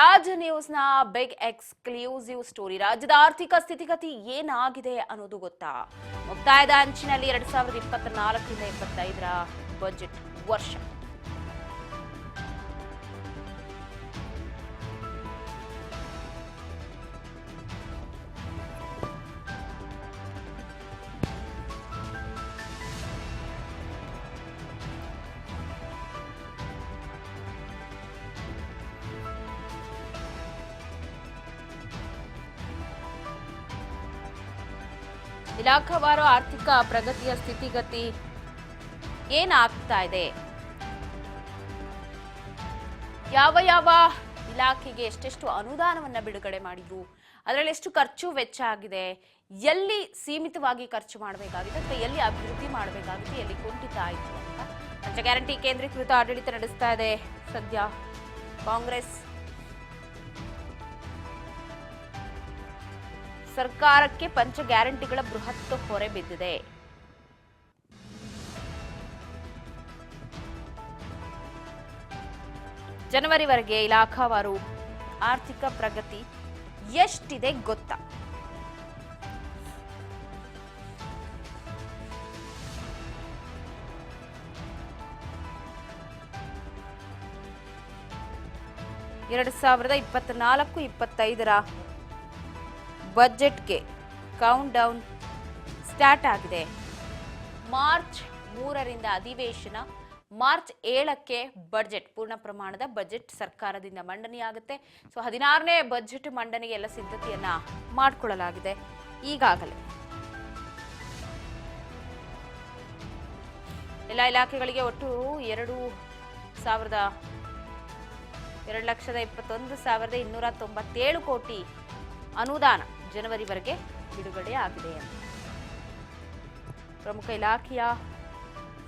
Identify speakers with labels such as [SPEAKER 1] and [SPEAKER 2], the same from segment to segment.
[SPEAKER 1] ರಾಜ್ ನ್ಯೂಸ್ನ big exclusive story. ರಾಜ್ಯದ ಆರ್ಥಿಕ ಸ್ಥಿತಿಗತಿ ಏನಾಗಿದೆ ಅನ್ನೋದು ಗೊತ್ತಾ? ಮುಕ್ತಾಯದ ಅಂಚಿನಲ್ಲಿ 2024ರಿಂದ 25ರ ಬಜೆಟ್ ವರ್ಷ. ಇಲಾಖಾವಾರು ಆರ್ಥಿಕ ಪ್ರಗತಿಯ ಸ್ಥಿತಿಗತಿ ಏನಾಗ್ತಾ ಇದೆ, ಯಾವ ಯಾವ ಇಲಾಖೆಗೆ ಎಷ್ಟೆಷ್ಟು ಅನುದಾನವನ್ನ ಬಿಡುಗಡೆ ಮಾಡಿದ್ರು, ಅದರಲ್ಲಿ ಎಷ್ಟು ಖರ್ಚು ವೆಚ್ಚ ಆಗಿದೆ, ಎಲ್ಲಿ ಸೀಮಿತವಾಗಿ ಖರ್ಚು ಮಾಡಬೇಕಾಗಿದೆ ಅಥವಾ ಎಲ್ಲಿ ಅಭಿವೃದ್ಧಿ ಮಾಡಬೇಕಾಗಿದೆ, ಎಲ್ಲಿ ಕುಂಠಿತ ಆಯಿತು ಅಂತ ಪಂಚ ಗ್ಯಾರಂಟಿ ಕೇಂದ್ರೀಕೃತ ಆಡಳಿತ ನಡೆಸ್ತಾ ಇದೆ ಸದ್ಯ ಕಾಂಗ್ರೆಸ್. ಸರ್ಕಾರಕ್ಕೆ ಪಂಚ ಗ್ಯಾರಂಟಿಗಳ ಬೃಹತ್ ಹೊರೆ ಬಿದ್ದಿದೆ. ಜನವರಿವರೆಗೆ ಇಲಾಖಾವಾರು ಆರ್ಥಿಕ ಪ್ರಗತಿ ಎಷ್ಟಿದೆ ಗೊತ್ತಾ? ಎರಡು 2024-25ರ ಬಜೆಟ್ಗೆ ಕೌಂಟ್ ಡೌನ್ ಸ್ಟಾರ್ಟ್ ಆಗಿದೆ. ಮಾರ್ಚ್ 3ರಿಂದ ಅಧಿವೇಶನ, ಮಾರ್ಚ್ 7ಕ್ಕೆ ಬಜೆಟ್, ಪೂರ್ಣ ಪ್ರಮಾಣದ ಬಜೆಟ್ ಸರ್ಕಾರದಿಂದ ಮಂಡನೆಯಾಗುತ್ತೆ. ಸೊ 16ನೇ ಬಜೆಟ್ ಮಂಡನೆಗೆ ಎಲ್ಲ ಸಿದ್ಧತೆಯನ್ನ ಮಾಡಿಕೊಳ್ಳಲಾಗಿದೆ ಈಗಾಗಲೇ. ಎಲ್ಲ ಇಲಾಖೆಗಳಿಗೆ ಒಟ್ಟು 2,21,297 ಕೋಟಿ ಅನುದಾನ ಜನವರಿವರೆಗೆ ಬಿಡುಗಡೆ ಆಗಿದೆ. ಪ್ರಮುಖ ಇಲಾಖೆಯ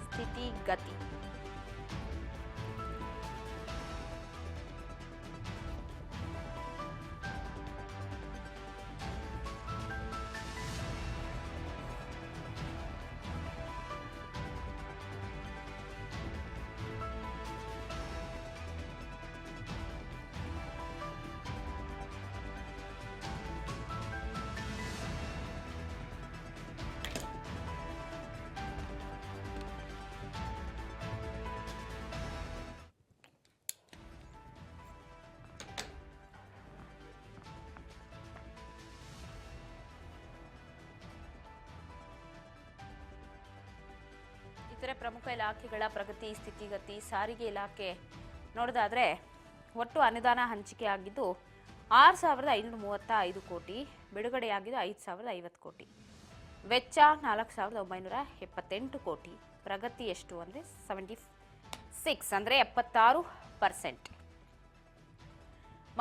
[SPEAKER 1] ಸ್ಥಿತಿಗತಿ. ಇತರೆ ಪ್ರಮುಖ ಇಲಾಖೆಗಳ ಪ್ರಗತಿ ಸ್ಥಿತಿಗತಿ. ಸಾರಿಗೆ ಇಲಾಖೆ ನೋಡೋದಾದ್ರೆ ಒಟ್ಟು ಅನುದಾನ ಹಂಚಿಕೆ ಆಗಿದ್ದು 6,535 ಕೋಟಿ, ಬಿಡುಗಡೆಯಾಗಿದ್ದು 5,050 ಕೋಟಿ, ವೆಚ್ಚ 4,978 ಕೋಟಿ. ಪ್ರಗತಿ ಎಷ್ಟು ಅಂದರೆ 76 ಅಂದರೆ 76%.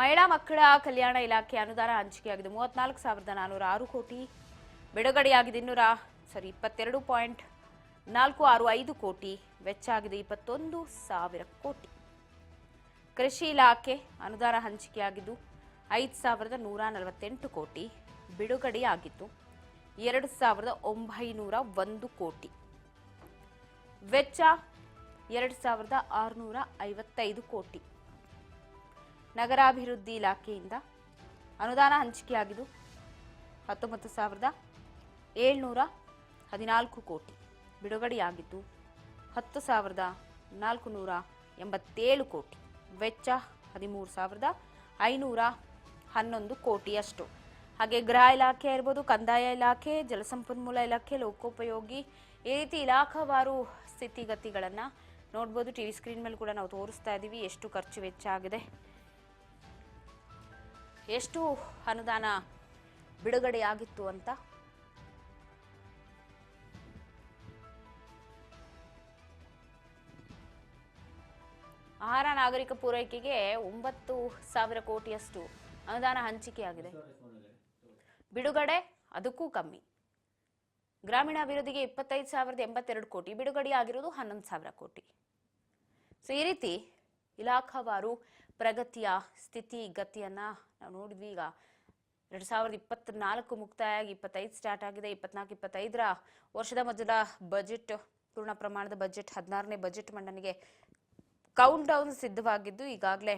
[SPEAKER 1] ಮಹಿಳಾ ಮಕ್ಕಳ ಕಲ್ಯಾಣ ಇಲಾಖೆ ಅನುದಾನ ಹಂಚಿಕೆಯಾಗಿದ್ದು 34,406 ಕೋಟಿ, ಬಿಡುಗಡೆಯಾಗಿದೆ 22.465 ಕೋಟಿ, ವೆಚ್ಚ ಆಗಿದೆ 21,000 ಕೋಟಿ. ಕೃಷಿ ಇಲಾಖೆ ಅನುದಾನ ಹಂಚಿಕೆಯಾಗಿದ್ದು 5,148 ಕೋಟಿ, ಬಿಡುಗಡೆಯಾಗಿದ್ದು 2,901 ಕೋಟಿ, ವೆಚ್ಚ 2,655 ಕೋಟಿ. ನಗರಾಭಿವೃದ್ಧಿ ಇಲಾಖೆಯಿಂದ ಅನುದಾನ ಹಂಚಿಕೆಯಾಗಿದ್ದು 19,714 ಕೋಟಿ, ಬಿಡುಗಡೆಯಾಗಿದ್ದು 10,487 ಕೋಟಿ, ವೆಚ್ಚ 13,511 ಕೋಟಿಯಷ್ಟು. ಹಾಗೆ ಗೃಹ ಇಲಾಖೆ ಇರ್ಬೋದು, ಕಂದಾಯ ಇಲಾಖೆ, ಜಲಸಂಪನ್ಮೂಲ ಇಲಾಖೆ, ಲೋಕೋಪಯೋಗಿ, ಈ ರೀತಿ ಇಲಾಖಾವಾರು ಸ್ಥಿತಿಗತಿಗಳನ್ನು ನೋಡ್ಬೋದು. ಟಿವಿ ಸ್ಕ್ರೀನ್ ಮೇಲೆ ಕೂಡ ನಾವು ತೋರಿಸ್ತಾ ಇದ್ದೀವಿ ಎಷ್ಟು ಖರ್ಚು ವೆಚ್ಚ ಆಗಿದೆ, ಎಷ್ಟು ಅನುದಾನ ಬಿಡುಗಡೆಯಾಗಿತ್ತು ಅಂತ. ಆಹಾರ ನಾಗರಿಕ ಪೂರೈಕೆಗೆ 9,000 ಕೋಟಿಯಷ್ಟು ಅನುದಾನ ಹಂಚಿಕೆಯಾಗಿದೆ. ಬಿಡುಗಡೆ ಅದಕ್ಕೂ ಕಮ್ಮಿ. ಗ್ರಾಮೀಣಾಭಿವೃದ್ಧಿಗೆ 25,082 ಕೋಟಿ, ಬಿಡುಗಡೆಯಾಗಿರೋದು 11,000 ಕೋಟಿ. ಸೊ ಈ ರೀತಿ ಇಲಾಖಾವಾರು ಪ್ರಗತಿಯ ಸ್ಥಿತಿಗತಿಯನ್ನ ನಾವು ನೋಡಿದ್ವಿ. ಈಗ 2024 ಮುಕ್ತಾಯ ಆಗಿ 25 ಸ್ಟಾರ್ಟ್ ಆಗಿದೆ. 24-25ರ ವರ್ಷದ ಮೊದಲ ಬಜೆಟ್, ಪೂರ್ಣ ಪ್ರಮಾಣದ ಬಜೆಟ್, 16ನೇ ಬಜೆಟ್ ಮಂಡನೆಗೆ ಕೌಂಟ್ ಡೌನ್ ಸಿದ್ಧವಾಗಿದ್ದು ಈಗಾಗಲೇ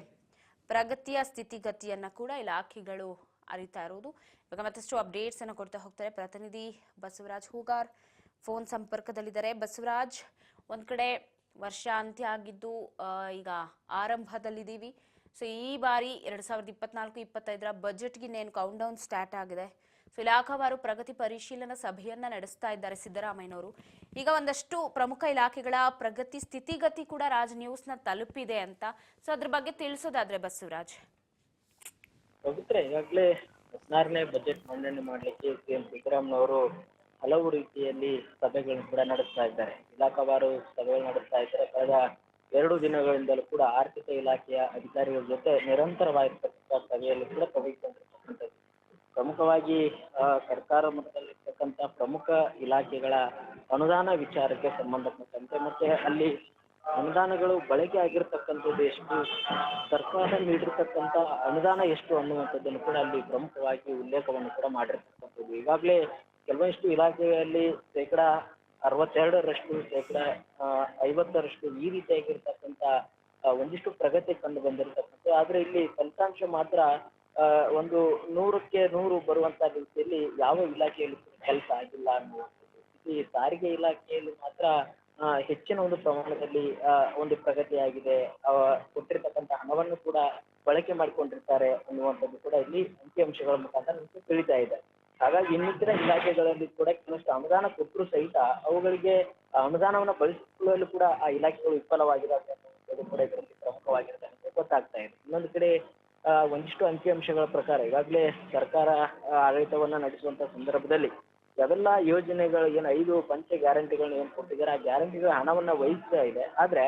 [SPEAKER 1] ಪ್ರಗತಿಯ ಸ್ಥಿತಿಗತಿಯನ್ನ ಕೂಡ ಇಲಾಖೆಗಳು ಅರಿತಾ ಇರುವುದು. ಇವಾಗ ಮತ್ತಷ್ಟು ಅಪ್ಡೇಟ್ಸ್ ಅನ್ನು ಕೊಡ್ತಾ ಹೋಗ್ತಾರೆ ಪ್ರತಿನಿಧಿ ಬಸವರಾಜ್ ಹೂಗಾರ್ ಫೋನ್ ಸಂಪರ್ಕದಲ್ಲಿದ್ದಾರೆ. ಬಸವರಾಜ್, ಒಂದ್ ಕಡೆ ವರ್ಷ ಅಂತ್ಯ ಆಗಿದ್ದು ಈಗ ಆರಂಭದಲ್ಲಿದ್ದೀವಿ. ಸೊ ಈ ಬಾರಿ 2024-25 ಬಜೆಟ್ಗೆ ಇನ್ನೇನು ಕೌಂಟ್ ಡೌನ್ ಸ್ಟಾರ್ಟ್ ಆಗಿದೆ. ಸೊ ಇಲಾಖಾವಾರು ಪ್ರಗತಿ ಪರಿಶೀಲನಾ ಸಭೆಯನ್ನ ನಡೆಸ್ತಾ ಇದ್ದಾರೆ ಸಿದ್ದರಾಮಯ್ಯನವರು. ಈಗ ಒಂದಷ್ಟು ಪ್ರಮುಖ ಇಲಾಖೆಗಳ ಪ್ರಗತಿ ಸ್ಥಿತಿಗತಿ ಕೂಡ ರಾಜ್ ನ್ಯೂಸ್ನ ತಲುಪಿದೆ ಅಂತ. ಸೊ ಅದ್ರ ಬಗ್ಗೆ ತಿಳಿಸೋದಾದ್ರೆ ಬಸವರಾಜ್.
[SPEAKER 2] ಪವಿತ್ರ, ಈಗಾಗಲೇ 16ನೇ ಬಜೆಟ್ ಮಂಡನೆ ಮಾಡಲಿಕ್ಕೆ ಸಿಎಂ ಸಿದ್ದರಾಮಯ್ಯನವರು ಹಲವು ರೀತಿಯಲ್ಲಿ ಸಭೆಗಳನ್ನು ಕೂಡ ನಡೆಸ್ತಾ ಇದ್ದಾರೆ. ಇಲಾಖಾವಾರು ಸಭೆಗಳು ನಡೆಸ್ತಾ ಇದ್ದಾರೆ. ಕಳೆದ 2 ದಿನಗಳಿಂದಲೂ ಕೂಡ ಆರ್ಥಿಕ ಇಲಾಖೆಯ ಅಧಿಕಾರಿಗಳ ಜೊತೆ ನಿರಂತರವಾಗಿರ್ತಕ್ಕಂಥ ಸಭೆಯಲ್ಲಿ ಕೂಡ ತೊಡಗಿಕೊಂಡಿರ್ತಕ್ಕಂಥದ್ದು. ಪ್ರಮುಖವಾಗಿ ಸರ್ಕಾರ ಮಟ್ಟದಲ್ಲಿರ್ತಕ್ಕಂಥ ಪ್ರಮುಖ ಇಲಾಖೆಗಳ ಅನುದಾನ ವಿಚಾರಕ್ಕೆ ಸಂಬಂಧಪಟ್ಟಂತೆ ಮತ್ತೆ ಅಲ್ಲಿ ಅನುದಾನಗಳು ಬಳಕೆ ಆಗಿರ್ತಕ್ಕಂಥದ್ದು ಎಷ್ಟು, ಸರ್ಕಾರ ನೀಡಿರ್ತಕ್ಕಂಥ ಅನುದಾನ ಎಷ್ಟು ಅನ್ನುವಂಥದ್ದನ್ನು ಕೂಡ ಅಲ್ಲಿ ಪ್ರಮುಖವಾಗಿ ಉಲ್ಲೇಖವನ್ನು ಕೂಡ ಮಾಡಿರ್ತಕ್ಕಂಥದ್ದು. ಈಗಾಗಲೇ ಕೆಲವೊಂದಿಷ್ಟು ಇಲಾಖೆಯಲ್ಲಿ 62%, 50% ಈ ರೀತಿಯಾಗಿರ್ತಕ್ಕಂಥ ಒಂದಿಷ್ಟು ಪ್ರಗತಿ ಕಂಡು ಬಂದಿರತಕ್ಕಂಥದ್ದು. ಆದ್ರೆ ಇಲ್ಲಿ ಫಲಿತಾಂಶ ಮಾತ್ರ ಒಂದು 100ಕ್ಕೆ 100 ಬರುವಂತ ರೀತಿಯಲ್ಲಿ ಯಾವ ಇಲಾಖೆಯಲ್ಲಿ ಕೆಲಸ ಆಗಿಲ್ಲ ಅನ್ನುವಂಥದ್ದು. ಈ ಸಾರಿಗೆ ಇಲಾಖೆಯಲ್ಲಿ ಮಾತ್ರ ಹೆಚ್ಚಿನ ಒಂದು ಪ್ರಮಾಣದಲ್ಲಿ ಒಂದು ಪ್ರಗತಿ ಆಗಿದೆ. ಕೊಟ್ಟಿರ್ತಕ್ಕಂಥ ಹಣವನ್ನು ಕೂಡ ಬಳಕೆ ಮಾಡಿಕೊಂಡಿರ್ತಾರೆ ಅನ್ನುವಂಥದ್ದು ಕೂಡ ಇಲ್ಲಿ ಅಂಕಿಅಂಶಗಳ ಮುಖಾಂತರ ನಮಗೆ ತಿಳಿತಾ ಇದೆ. ಹಾಗಾಗಿ ಇನ್ನಿತರ ಇಲಾಖೆಗಳಲ್ಲಿ ಕೂಡ ಕೆಲವಷ್ಟು ಅನುದಾನ ಕೊಟ್ಟರು ಸಹಿತ ಅವುಗಳಿಗೆ ಅನುದಾನವನ್ನು ಬಳಸಿಕೊಳ್ಳಲು ಕೂಡ ಆ ಇಲಾಖೆಗಳು ವಿಫಲವಾಗಿದ್ದಾವೆ ಅನ್ನುವಂಥದ್ದು ಕೂಡ ಇದರಲ್ಲಿ ಪ್ರಮುಖವಾಗಿರ್ತಕ್ಕಂಥ ಗೊತ್ತಾಗ್ತಾ ಇದೆ. ಇನ್ನೊಂದು ಕಡೆ ಒಂದಿಷ್ಟು ಅಂಕಿಅಂಶಗಳ ಪ್ರಕಾರ ಈಗಾಗಲೇ ಸರ್ಕಾರ ಆಡಳಿತವನ್ನ ನಡೆಸುವಂತ ಸಂದರ್ಭದಲ್ಲಿ ಯಾವೆಲ್ಲ ಯೋಜನೆಗಳು ಏನು 5 ಪಂಚ ಗ್ಯಾರಂಟಿಗಳನ್ನ ಏನು ಕೊಟ್ಟಿದ್ದಾರೆ ಆ ಗ್ಯಾರಂಟಿಗಳ ಹಣವನ್ನ ವಹಿಸ್ತಾ ಇದೆ. ಆದ್ರೆ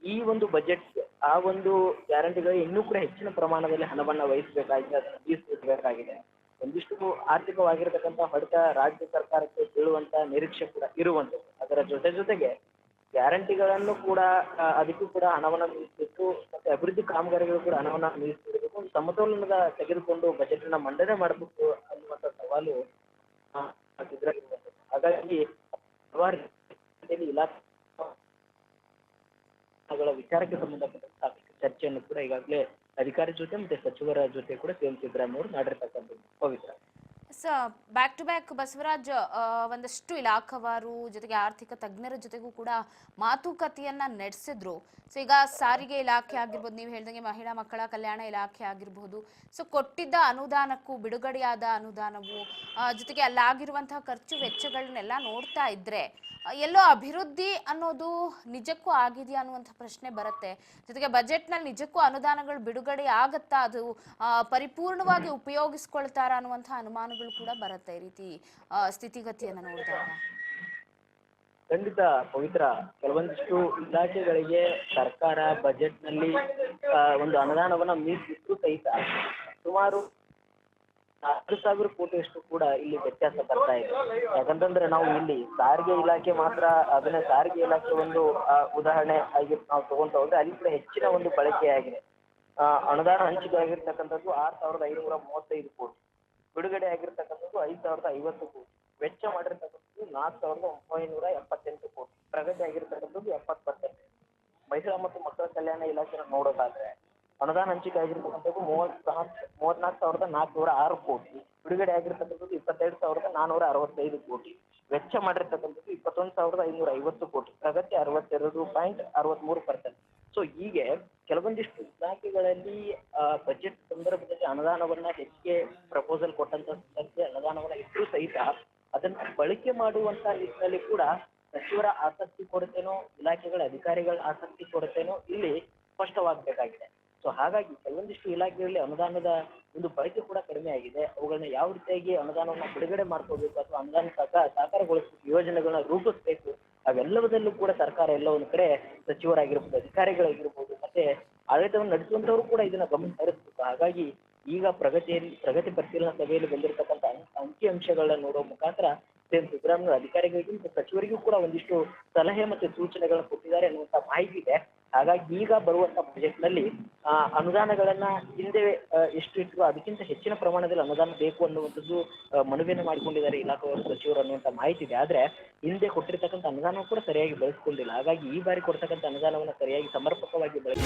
[SPEAKER 2] ಈ ಒಂದು ಬಜೆಟ್ ಆ ಒಂದು ಗ್ಯಾರಂಟಿಗಳಿಗೆ ಇನ್ನೂ ಕೂಡ ಹೆಚ್ಚಿನ ಪ್ರಮಾಣದಲ್ಲಿ ಹಣವನ್ನ ವಹಿಸಬೇಕಾಗಿದೆ, ಅದನ್ನು ಮೀಸಲಿಡಬೇಕಾಗಿದೆ. ಒಂದಿಷ್ಟು ಆರ್ಥಿಕವಾಗಿರ್ತಕ್ಕಂಥ ಹೊಡೆತ ರಾಜ್ಯ ಸರ್ಕಾರಕ್ಕೆ ಬೀಳುವಂತ ನಿರೀಕ್ಷೆ ಕೂಡ ಇರುವಂಥದ್ದು. ಅದರ ಜೊತೆಗೆ ಗ್ಯಾರಂಟಿಗಳನ್ನು ಕೂಡ ಅದಕ್ಕೂ ಕೂಡ ಹಣವನ್ನ ಮೀಸಲಿಟ್ಟು ಮತ್ತೆ ಅಭಿವೃದ್ಧಿ ಕಾಮಗಾರಿಗಳು ಕೂಡ ಹಣವನ್ನ ಮೀಸಲಿಡಬೇಕು. ಒಂದು ಸಮತೋಲನದ ತೆಗೆದುಕೊಂಡು ಬಜೆಟ್ ಅನ್ನ ಮಂಡನೆ ಮಾಡಬೇಕು ಅನ್ನುವಂಥ ಸವಾಲು ಹಾಗಾಗಿ ಹಲವಾರು ಇಲಾಖೆಗಳ ವಿಚಾರಕ್ಕೆ ಸಂಬಂಧಪಟ್ಟ ಚರ್ಚೆಯನ್ನು ಕೂಡ ಈಗಾಗಲೇ ಅಧಿಕಾರಿ ಜೊತೆ ಮತ್ತೆ ಸಚಿವರ ಜೊತೆ ಕೂಡ ಸಿಎಂ ಸಿದ್ದರಾಮಯ್ಯ ಅವರು ಮಾಡಿರ್ತಕ್ಕಂಥದ್ದು. ಪವಿತ್ರ,
[SPEAKER 1] ಬ್ಯಾಕ್ ಟು ಬ್ಯಾಕ್ ಬಸವರಾಜ್, ಒಂದಷ್ಟು ಇಲಾಖಾವಾರು ಜೊತೆಗೆ ಆರ್ಥಿಕ ತಜ್ಞರ ಜೊತೆಗೂ ಕೂಡ ಮಾತುಕತೆಯನ್ನ ನಡೆಸಿದ್ರು. ಸೊ ಈಗ ಸಾರಿಗೆ ಇಲಾಖೆ ಆಗಿರ್ಬೋದು, ನೀವು ಹೇಳ್ದಂಗೆ ಮಹಿಳಾ ಮಕ್ಕಳ ಕಲ್ಯಾಣ ಇಲಾಖೆ ಆಗಿರಬಹುದು, ಸೊ ಕೊಟ್ಟಿದ್ದ ಅನುದಾನಕ್ಕೂ ಬಿಡುಗಡೆಯಾದ ಅನುದಾನವು ಜೊತೆಗೆ ಅಲ್ಲಾಗಿರುವಂತಹ ಖರ್ಚು ವೆಚ್ಚಗಳನ್ನೆಲ್ಲ ನೋಡ್ತಾ ಇದ್ರೆ ಎಲ್ಲೋ ಅಭಿವೃದ್ಧಿ ಅನ್ನೋದು ನಿಜಕ್ಕೂ ಆಗಿದೆಯಾ ಅನ್ನುವಂಥ ಪ್ರಶ್ನೆ ಬರುತ್ತೆ. ಜೊತೆಗೆ ಬಜೆಟ್ನಲ್ಲಿ ನಿಜಕ್ಕೂ ಅನುದಾನಗಳು ಬಿಡುಗಡೆ ಆಗತ್ತಾ, ಅದು ಪರಿಪೂರ್ಣವಾಗಿ ಉಪಯೋಗಿಸ್ಕೊಳ್ತಾರ ಅನ್ನುವಂಥ ಅನುಮಾನಗಳು ಕೂಡ ಬರುತ್ತೆ ಈ ರೀತಿ ಸ್ಥಿತಿಗತಿಯನ್ನು ನೋಡಿದಾಗ.
[SPEAKER 2] ಖಂಡಿತ ಪವಿತ್ರ, ಕೆಲವೊಂದಿಷ್ಟು ಇಲಾಖೆಗಳಿಗೆ ಸರ್ಕಾರ ಬಜೆಟ್ ನಲ್ಲಿ ಒಂದು ಅನುದಾನವನ್ನ ಮೀಸಲಿಟ್ಟು ಸಹಿತ ಸುಮಾರು 4,000 ಕೋಟಿಯಷ್ಟು ಕೂಡ ಇಲ್ಲಿ ವ್ಯತ್ಯಾಸ ಬರ್ತಾ ಇದೆ. ಯಾಕಂತಂದ್ರೆ ನಾವು ಇಲ್ಲಿ ಸಾರಿಗೆ ಇಲಾಖೆ ಮಾತ್ರ ಅದನ್ನ ಸಾರಿಗೆ ಇಲಾಖೆ ಒಂದು ಉದಾಹರಣೆ ಆಗಿ ನಾವು ತಗೊಂತ ಹೋದ್ರೆ ಅಲ್ಲಿ ಕೂಡ ಹೆಚ್ಚಿನ ಒಂದು ಬಳಕೆ ಆಗಿದೆ. ಅನುದಾನ ಹಂಚಿಕೆ ಆಗಿರ್ತಕ್ಕಂಥದ್ದು 6,535 ಕೋಟಿ, ಬಿಡುಗಡೆ ಆಗಿರ್ತಕ್ಕಂಥದ್ದು 5,050 ಕೋಟಿ, ವೆಚ್ಚ ಮಾಡಿರ್ತಕ್ಕಂಥದ್ದು 4,978 ಕೋಟಿ, ಪ್ರಗತಿ ಆಗಿರ್ತಕ್ಕಂಥದ್ದು 70%. ಮಹಿಳಾ ಮತ್ತು ಮಕ್ಕಳ ಕಲ್ಯಾಣ ಇಲಾಖೆನ ನೋಡೋದಾದ್ರೆ ಅನುದಾನ ಹಂಚಿಕೆ ಆಗಿರ್ತಕ್ಕಂಥದ್ದು 34,406 ಕೋಟಿ, ಬಿಡುಗಡೆ ಆಗಿರ್ತಕ್ಕಂಥದ್ದು 22,465 ಕೋಟಿ, ವೆಚ್ಚ ಮಾಡಿರ್ತಕ್ಕಂಥದ್ದು 21,550 ಕೋಟಿ, ಪ್ರಗತಿ 62.63%. ಸೊ ಹೀಗೆ ಕೆಲವೊಂದಿಷ್ಟು ಇಲಾಖೆಗಳಲ್ಲಿ ಬಜೆಟ್ ಸಂದರ್ಭದಲ್ಲಿ ಅನುದಾನವನ್ನ ಹೆಚ್ಚಿಗೆ ಪ್ರಪೋಸಲ್ ಕೊಟ್ಟಂತ ಸಂದರ್ಭದಲ್ಲಿ ಅನುದಾನವನ್ನ ಇಟ್ಟರೂ ಸಹಿತ ಅದನ್ನ ಬಳಕೆ ಮಾಡುವಂತ ನಿಟ್ಟಿನಲ್ಲಿ ಕೂಡ ಸಚಿವರ ಆಸಕ್ತಿ ಕೊರತೆನೋ ಇಲಾಖೆಗಳ ಅಧಿಕಾರಿಗಳ ಆಸಕ್ತಿ ಕೊರತೆನೋ ಇಲ್ಲಿ ಸ್ಪಷ್ಟವಾಗಬೇಕಾಗಿದೆ. ಸೊ ಹಾಗಾಗಿ ಕೆಲವೊಂದಿಷ್ಟು ಇಲಾಖೆಗಳಲ್ಲಿ ಅನುದಾನದ ಒಂದು ಬಳಕೆ ಕೂಡ ಕಡಿಮೆ ಆಗಿದೆ. ಅವುಗಳನ್ನ ಯಾವ ರೀತಿಯಾಗಿ ಅನುದಾನವನ್ನ ಬಿಡುಗಡೆ ಮಾಡ್ಕೋಬೇಕು ಅಥವಾ ಅನುದಾನ ಸಾಕಾರಗೊಳಿಸಬೇಕು, ಯೋಜನೆಗಳನ್ನ ರೂಪಿಸ್ಬೇಕು, ಅವೆಲ್ಲದಲ್ಲೂ ಕೂಡ ಸರ್ಕಾರ ಎಲ್ಲ ಒಂದು ಕಡೆ ಸಚಿವರಾಗಿರ್ಬೋದು, ಅಧಿಕಾರಿಗಳಾಗಿರ್ಬೋದು, ಮತ್ತೆ ಆಡಳಿತವನ್ನು ನಡೆಸುವಂತವರು ಕೂಡ ಇದನ್ನ ಗಮನ ಹರಿಸಬೇಕು. ಹಾಗಾಗಿ ಈಗ ಪ್ರಗತಿ ಪರಿಶೀಲನಾ ಸಭೆಯಲ್ಲಿ ಬಂದಿರತಕ್ಕಂಥ ಅಂಕಿ ಅಂಶಗಳನ್ನ ನೋಡುವ ಮುಖಾಂತರ ಸಿಎಂ ಸಿದ್ದರಾಮಯ್ಯ ಅಧಿಕಾರಿಗಳಿಗೂ ಮತ್ತು ಸಚಿವರಿಗೂ ಕೂಡ ಒಂದಿಷ್ಟು ಸಲಹೆ ಮತ್ತು ಸೂಚನೆಗಳನ್ನು ಕೊಟ್ಟಿದ್ದಾರೆ ಅನ್ನುವಂತ ಮಾಹಿತಿ ಇದೆ. ಹಾಗಾಗಿ ಈಗ ಬರುವಂತ ಬಜೆಟ್ ನಲ್ಲಿ ಅನುದಾನಗಳನ್ನ ಹಿಂದೆ ಎಷ್ಟು ಇಟ್ಟರು ಅದಕ್ಕಿಂತ ಹೆಚ್ಚಿನ ಪ್ರಮಾಣದಲ್ಲಿ ಅನುದಾನ ಬೇಕು ಅನ್ನುವಂಥದ್ದು ಮನವಿಯನ್ನು ಮಾಡಿಕೊಂಡಿದ್ದಾರೆ ಇಲಾಖಾವಾರು ಸಚಿವರು ಅನ್ನುವಂಥ ಮಾಹಿತಿ ಇದೆ. ಆದ್ರೆ ಹಿಂದೆ ಕೊಟ್ಟಿರ್ತಕ್ಕಂಥ ಅನುದಾನ ಕೂಡ ಸರಿಯಾಗಿ ಬಳಸಿಕೊಂಡಿಲ್ಲ. ಹಾಗಾಗಿ ಈ ಬಾರಿ ಕೊಡ್ತಕ್ಕಂಥ ಅನುದಾನವನ್ನ ಸರಿಯಾಗಿ ಸಮರ್ಪಕವಾಗಿ ಬಳಸಿ